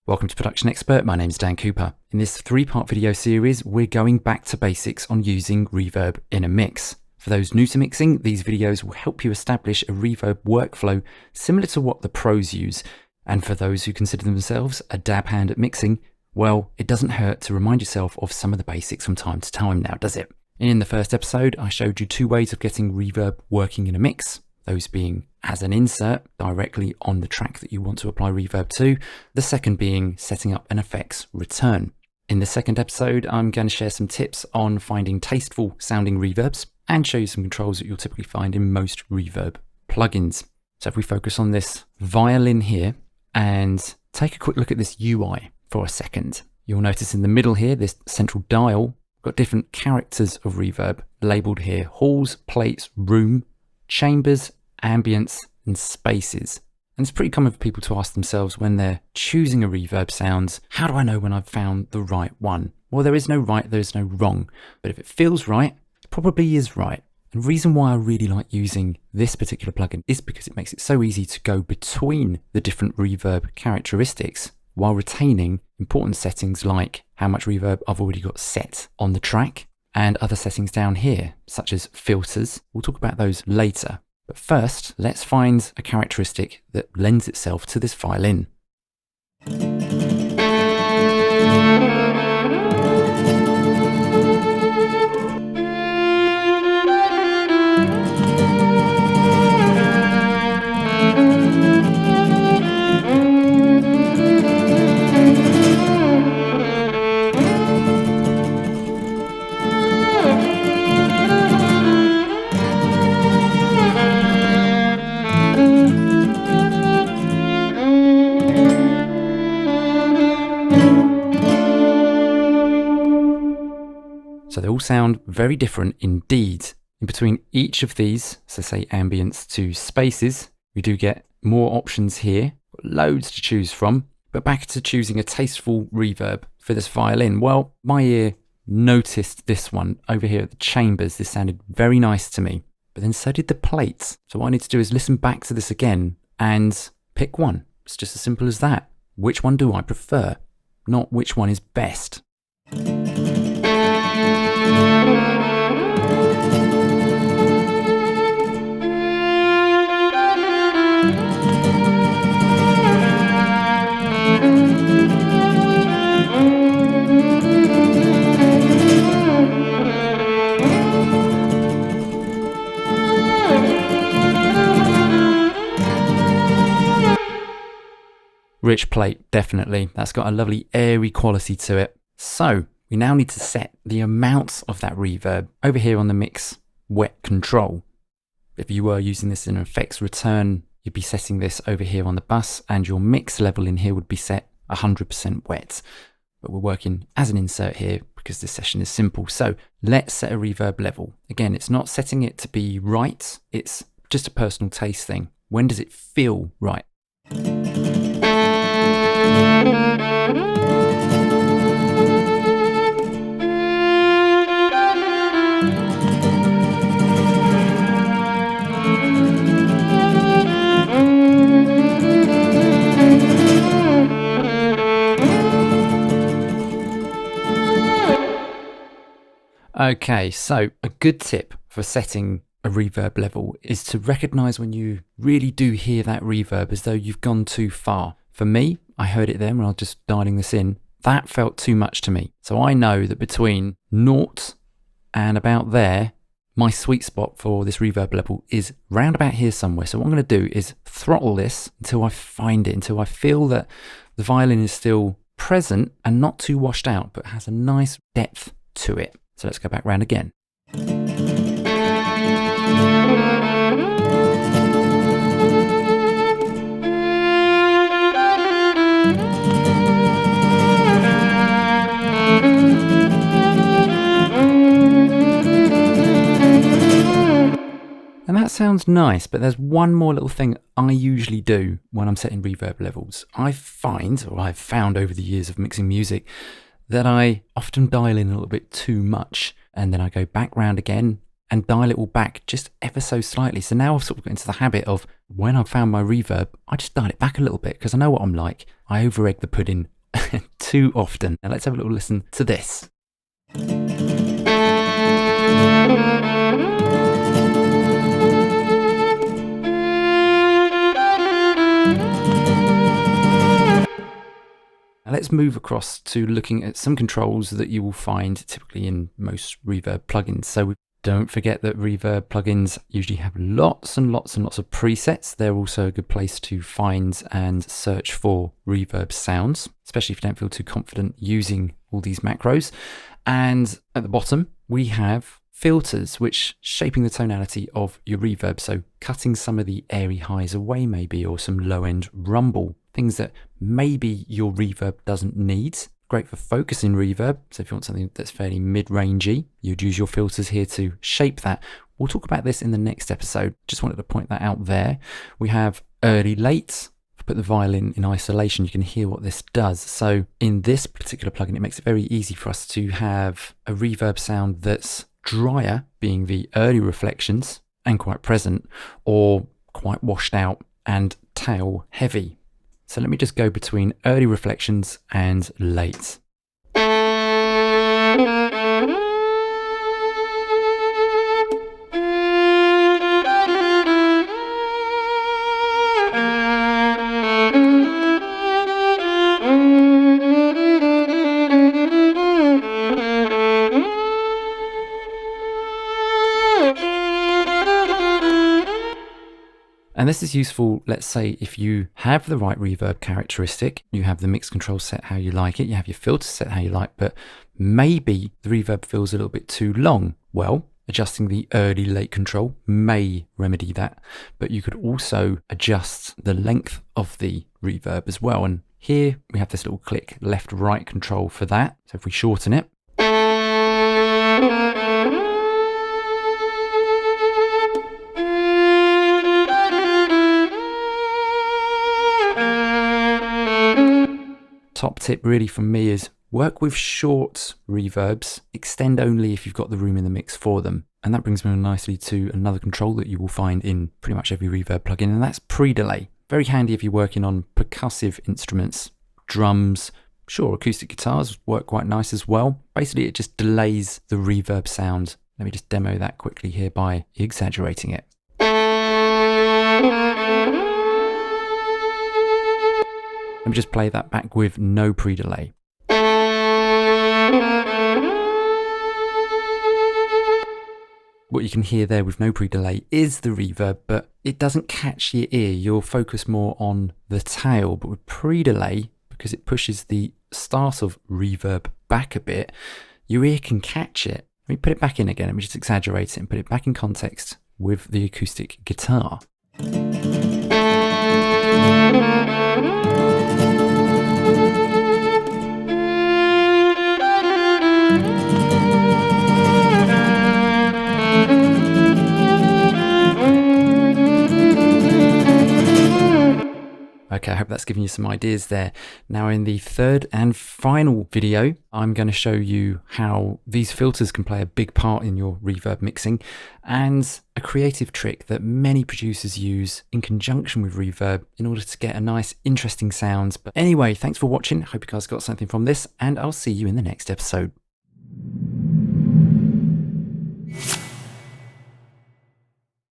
Welcome to Production Expert, my name is Dan Cooper. In this 3-part video series, we're going back to basics on using reverb in a mix. For those new to mixing, these videos will help you establish a reverb workflow similar to what the pros use. And for those who consider themselves a dab hand at mixing, well, it doesn't hurt to remind yourself of some of the basics from time to time now, does it? In the first episode, I showed you 2 ways of getting reverb working in a mix. Those being as an insert directly on the track that you want to apply reverb to. The second being setting up an effects return. In the second episode, I'm going to share some tips on finding tasteful sounding reverbs and show you some controls that you'll typically find in most reverb plugins. So if we focus on this violin here and take a quick look at this UI for a second, you'll notice in the middle here, this central dial, got different characters of reverb labeled here: halls, plates, room, chambers, ambience, and spaces. And it's pretty common for people to ask themselves when they're choosing a reverb sound, how do I know when I've found the right one? Well, there is no right, there's no wrong. But if it feels right, it probably is right. And the reason why I really like using this particular plugin is because it makes it so easy to go between the different reverb characteristics while retaining important settings like how much reverb I've already got set on the track, and other settings down here, such as filters. We'll talk about those later. But first, let's find a characteristic that lends itself to this violin. So they all sound very different indeed. In between each of these, so say ambience to spaces, we do get more options here, loads to choose from. But back to choosing a tasteful reverb for this violin. Well, my ear noticed this one over here at the chambers. This sounded very nice to me, but then so did the plates. So what I need to do is listen back to this again and pick one. It's just as simple as that. Which one do I prefer? Not which one is best. Rich plate, definitely. That's got a lovely airy quality to it. So we now need to set the amount of that reverb over here on the mix wet control. If you were using this in an effects return, you'd be setting this over here on the bus, and your mix level in here would be set 100% wet. But we're working as an insert here because this session is simple. So let's set a reverb level. Again, it's not setting it to be right. It's just a personal taste thing. When does it feel right? Okay, so a good tip for setting a reverb level is to recognize when you really do hear that reverb as though you've gone too far. For me, I heard it then when I was just dialing this in. That felt too much to me. So I know that between 0 and about there, my sweet spot for this reverb level is round about here somewhere. So what I'm going to do is throttle this until I find it, until I feel that the violin is still present and not too washed out, but has a nice depth to it. So let's go back round again. And that sounds nice, but there's one more little thing I usually do when I'm setting reverb levels. I've found over the years of mixing music that I often dial in a little bit too much, and then I go back round again and dial it all back just ever so slightly. So now I've sort of got into the habit of when I've found my reverb, I just dial it back a little bit because I know what I'm like. I over-egg the pudding too often. Now let's have a little listen to this. Now let's move across to looking at some controls that you will find typically in most Reverb plugins. So don't forget that Reverb plugins usually have lots and lots and lots of presets. They're also a good place to find and search for reverb sounds, especially if you don't feel too confident using all these macros. And at the bottom, we have filters, which shaping the tonality of your reverb. So cutting some of the airy highs away maybe, or some low end rumble, things that maybe your reverb doesn't need. Great for focusing reverb. So if you want something that's fairly mid-rangey, you'd use your filters here to shape that. We'll talk about this in the next episode. Just wanted to point that out there. We have early late. If I put the violin in isolation, you can hear what this does. So in this particular plugin, it makes it very easy for us to have a reverb sound that's drier, being the early reflections and quite present, or quite washed out and tail heavy. So let me just go between early reflections and late. And this is useful, let's say, if you have the right reverb characteristic, you have the mix control set how you like it, you have your filter set how you like, but maybe the reverb feels a little bit too long. Well, adjusting the early late control may remedy that, but you could also adjust the length of the reverb as well. And here we have this little click left right control for that. So if we shorten it, top tip really from me is work with short reverbs, extend only if you've got the room in the mix for them. And that brings me nicely to another control that you will find in pretty much every reverb plugin, and that's pre-delay. Very handy if you're working on percussive instruments, drums, sure, acoustic guitars work quite nice as well. Basically, it just delays the reverb sound. Let me just demo that quickly here by exaggerating it. Let me just play that back with no pre-delay. What you can hear there with no pre-delay is the reverb, but it doesn't catch your ear. You'll focus more on the tail, but with pre-delay, because it pushes the start of reverb back a bit, your ear can catch it. Let me put it back in again. Let me just exaggerate it and put it back in context with the acoustic guitar. Okay, I hope that's given you some ideas there. Now in the third and final video, I'm going to show you how these filters can play a big part in your reverb mixing, and a creative trick that many producers use in conjunction with reverb in order to get a nice, interesting sound. But anyway, thanks for watching. Hope you guys got something from this, and I'll see you in the next episode.